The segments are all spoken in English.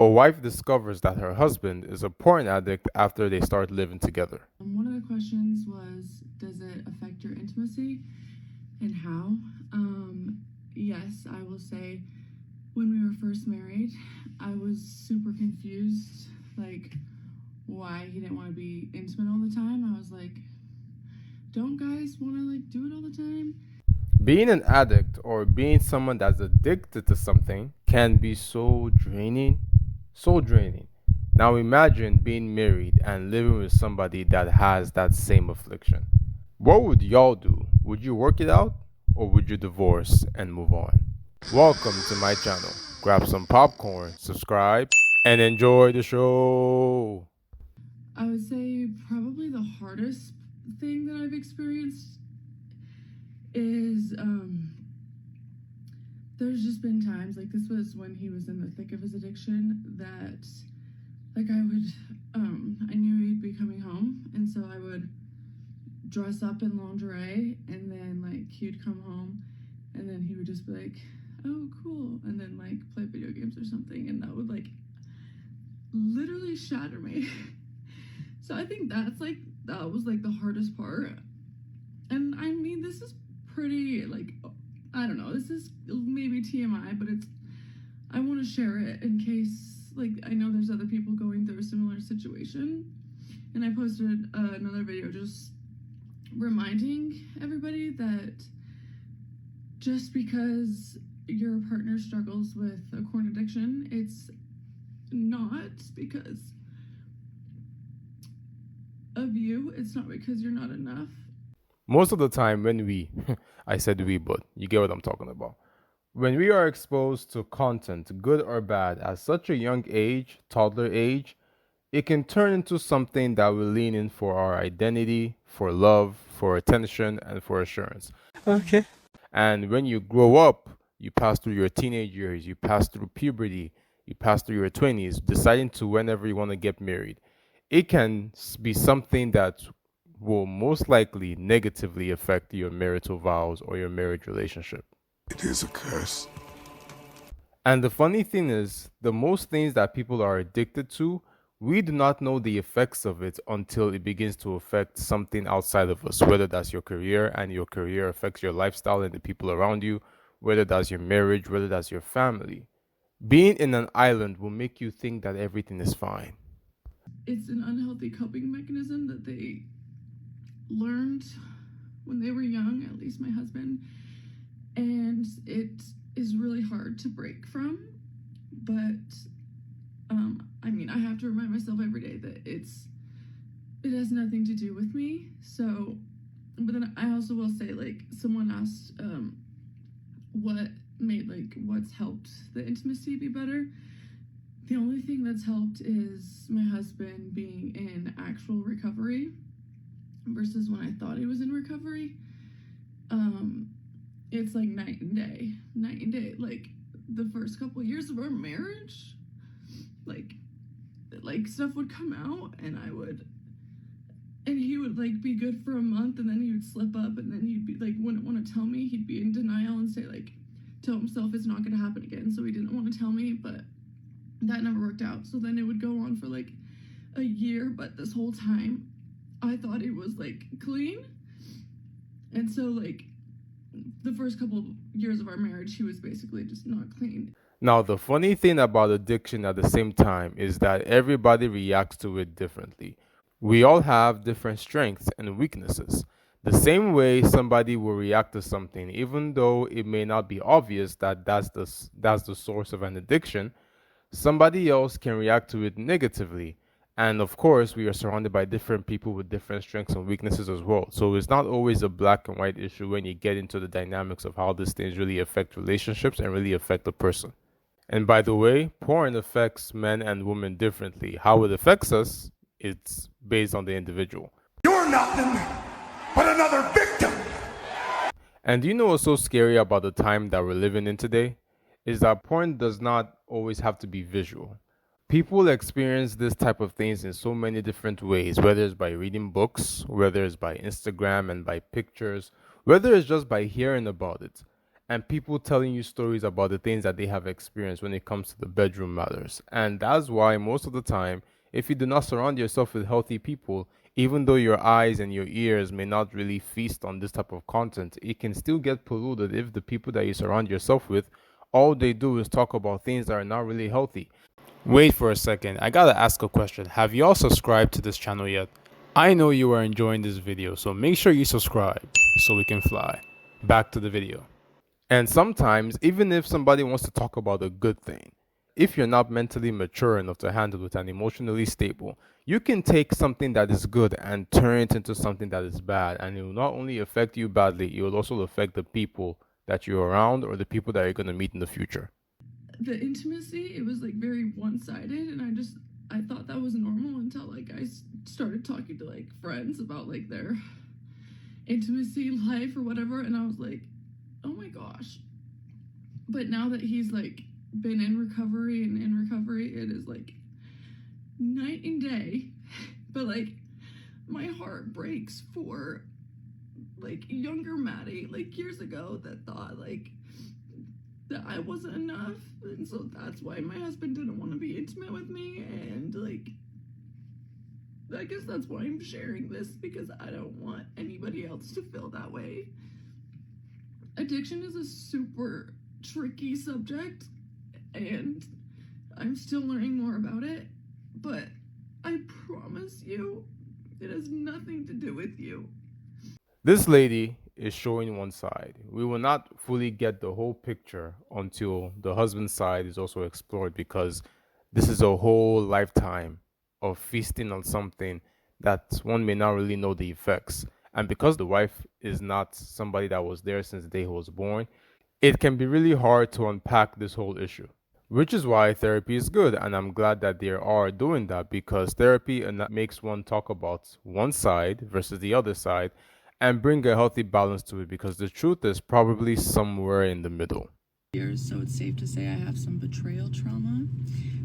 A wife discovers that her husband is a porn addict after they start living together. One of the questions was, does it affect your intimacy and how? Yes, I will say when we were first married, I was super confused, like why he didn't want to be intimate all the time. I was like, don't guys want to like do it all the time? Being an addict or being someone that's addicted to something can be so draining. So draining. Now imagine being married and living with somebody that has that same affliction. What would y'all do? Would you work it out or would you divorce and move on? Welcome to my channel. Grab some popcorn, subscribe, and enjoy the show. I would say probably the hardest thing that I've experienced is there's just been times, like this was when he was in the thick of his addiction, that like I knew he'd be coming home, and so I would dress up in lingerie, and then like he'd come home and then he would just be like, oh cool, and then like play video games or something, and that would like literally shatter me. So I think that was like the hardest part. And I mean, this is pretty like, I don't know, this is maybe TMI, but I want to share it in case, like, I know there's other people going through a similar situation. And I posted another video just reminding everybody that just because your partner struggles with a porn addiction, it's not because of you. It's not because you're not enough. Most of the time, when we, I said we, but you get what I'm talking about. When we are exposed to content, good or bad, at such a young age, toddler age, it can turn into something that will lean in for our identity, for love, for attention, and for assurance. Okay. And when you grow up, you pass through your teenage years, you pass through puberty, you pass through your 20s, deciding to whenever you want to get married. It can be something that will most likely negatively affect your marital vows or your marriage relationship. It is a curse. And the funny thing is, the most things that people are addicted to, we do not know the effects of it until it begins to affect something outside of us, whether that's your career and your career affects your lifestyle and the people around you, whether that's your marriage, whether that's your family. Being in an island will make you think that everything is fine. It's an unhealthy coping mechanism that they learned when they were young, at least my husband, and it is really hard to break from. But I mean, I have to remind myself every day that it has nothing to do with me. So, but then I also will say, like, someone asked what's helped the intimacy be better. The only thing that's helped is my husband being in actual recovery versus when I thought he was in recovery. It's like night and day. Like the first couple years of our marriage, like stuff would come out, and he would like be good for a month, and then he would slip up, and then he'd be like, wouldn't want to tell me. He'd be in denial and say, like, tell himself it's not going to happen again. So he didn't want to tell me, but that never worked out. So then it would go on for like a year, but this whole time I thought it was like clean. And so like the first couple of years of our marriage, he was basically just not clean. Now, the funny thing about addiction at the same time is that everybody reacts to it differently. We all have different strengths and weaknesses. The same way somebody will react to something, even though it may not be obvious that that's the source of an addiction, somebody else can react to it negatively. And of course, we are surrounded by different people with different strengths and weaknesses as well. So it's not always a black and white issue when you get into the dynamics of how these things really affect relationships and really affect the person. And by the way, porn affects men and women differently. How it affects us, it's based on the individual. You're nothing but another victim. And do you know what's so scary about the time that we're living in today? Is that porn does not always have to be visual. People experience this type of things in so many different ways, whether it's by reading books, whether it's by Instagram and by pictures, whether it's just by hearing about it. and people telling you stories about the things that they have experienced when it comes to the bedroom matters. And that's why most of the time, if you do not surround yourself with healthy people, even though your eyes and your ears may not really feast on this type of content, it can still get polluted if the people that you surround yourself with, all they do is talk about things that are not really healthy. Wait for a second, I gotta ask a question. Have y'all subscribed to this channel yet? I know you are enjoying this video, so make sure you subscribe so we can fly. Back to the video. And sometimes, even if somebody wants to talk about a good thing, if you're not mentally mature enough to handle it and emotionally stable, you can take something that is good and turn it into something that is bad. And it will not only affect you badly, it will also affect the people that you're around or the people that you're going to meet in the future. The intimacy, it was like very one-sided, and I thought that was normal until like I started talking to like friends about like their intimacy life or whatever, and I was like, oh my gosh. But now that he's like been in recovery, it is like night and day. But like my heart breaks for like younger Maddie, like years ago, that thought like that I wasn't enough, and so that's why my husband didn't want to be intimate with me. And like I guess that's why I'm sharing this, because I don't want anybody else to feel that way. Addiction is a super tricky subject, and I'm still learning more about it, but I promise you, it has nothing to do with you. This lady is showing one side. We will not fully get the whole picture until the husband's side is also explored, because this is a whole lifetime of feasting on something that one may not really know the effects. And because the wife is not somebody that was there since the day he was born, it can be really hard to unpack this whole issue. Which is why therapy is good, and I'm glad that they are doing that, because therapy makes one talk about one side versus the other side and bring a healthy balance to it, because the truth is probably somewhere in the middle. So it's safe to say I have some betrayal trauma.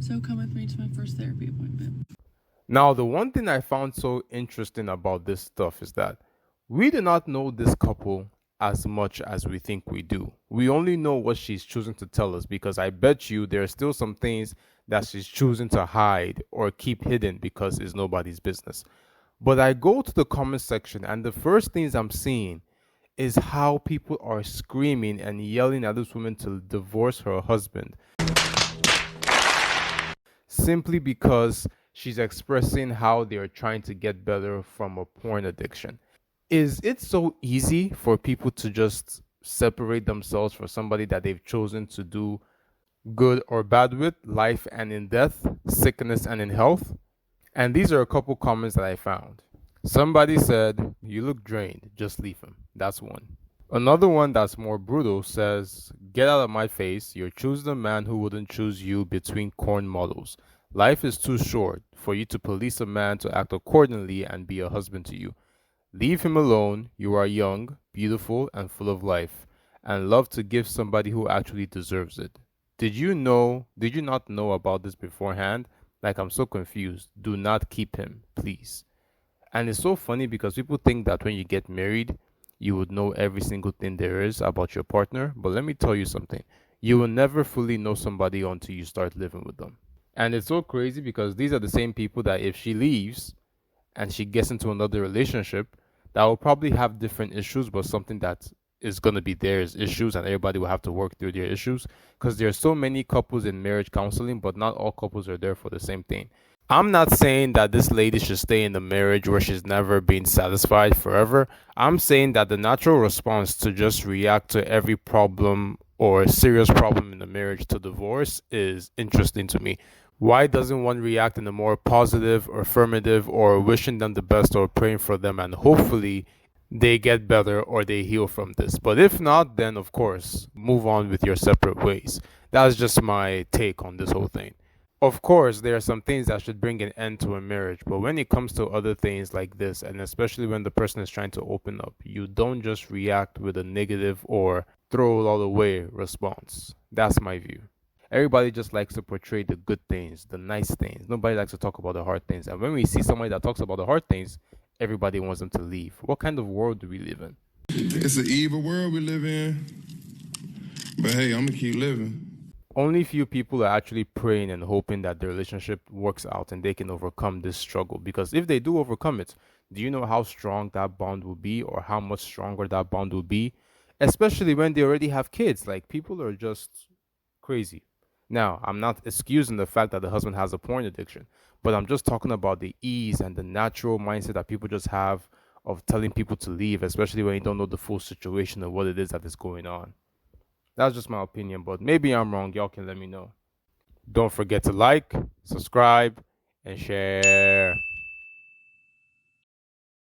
So come with me to my first therapy appointment. Now, the one thing I found so interesting about this stuff is that we do not know this couple as much as we think we do. We only know what she's choosing to tell us, because I bet you there are still some things that she's choosing to hide or keep hidden because it's nobody's business. But I go to the comment section, and the first things I'm seeing is how people are screaming and yelling at this woman to divorce her husband, simply because she's expressing how they are trying to get better from a porn addiction. Is it so easy for people to just separate themselves from somebody that they've chosen to do good or bad with, life and in death, sickness and in health? And these are a couple comments that I found. Somebody said, "You look drained, just leave him." That's one. Another one that's more brutal says, "Get out of my face. You're choosing a man who wouldn't choose you between corn models. Life is too short for you to police a man to act accordingly and be a husband to you. Leave him alone. You are young, beautiful, and full of life, and love to give somebody who actually deserves it. Did you not know about this beforehand? Like, I'm so confused. Do not keep him, please." And it's so funny because people think that when you get married, you would know every single thing there is about your partner. But let me tell you something. You will never fully know somebody until you start living with them. And it's so crazy because these are the same people that if she leaves and she gets into another relationship, that will probably have different issues, but something that is going to be there is issues, and everybody will have to work through their issues, because there are so many couples in marriage counseling, but not all couples are there for the same thing. I'm not saying that this lady should stay in the marriage where she's never been satisfied forever. I'm saying that the natural response to just react to every problem or serious problem in the marriage to divorce is interesting to me. Why doesn't one react in a more positive or affirmative, or wishing them the best or praying for them and hopefully they get better or they heal from this? But if not, then of course, move on with your separate ways. That's just my take on this whole thing. Of course, there are some things that should bring an end to a marriage, but when it comes to other things like this, and especially when the person is trying to open up, you don't just react with a negative or throw it all away response. That's my view. Everybody just likes to portray the good things, the nice things. Nobody likes to talk about the hard things. And when we see somebody that talks about the hard things, everybody wants them to leave. What kind of world do we live in? It's an evil world we live in. But hey, I'm gonna keep living. Only few people are actually praying and hoping that the relationship works out and they can overcome this struggle. Because if they do overcome it, do you know how strong that bond will be or how much stronger that bond will be? Especially when they already have kids. Like, people are just crazy. Now, I'm not excusing the fact that the husband has a porn addiction, but I'm just talking about the ease and the natural mindset that people just have of telling people to leave, especially when you don't know the full situation of what it is that is going on. That's just my opinion, but maybe I'm wrong. Y'all can let me know. Don't forget to like, subscribe, and share.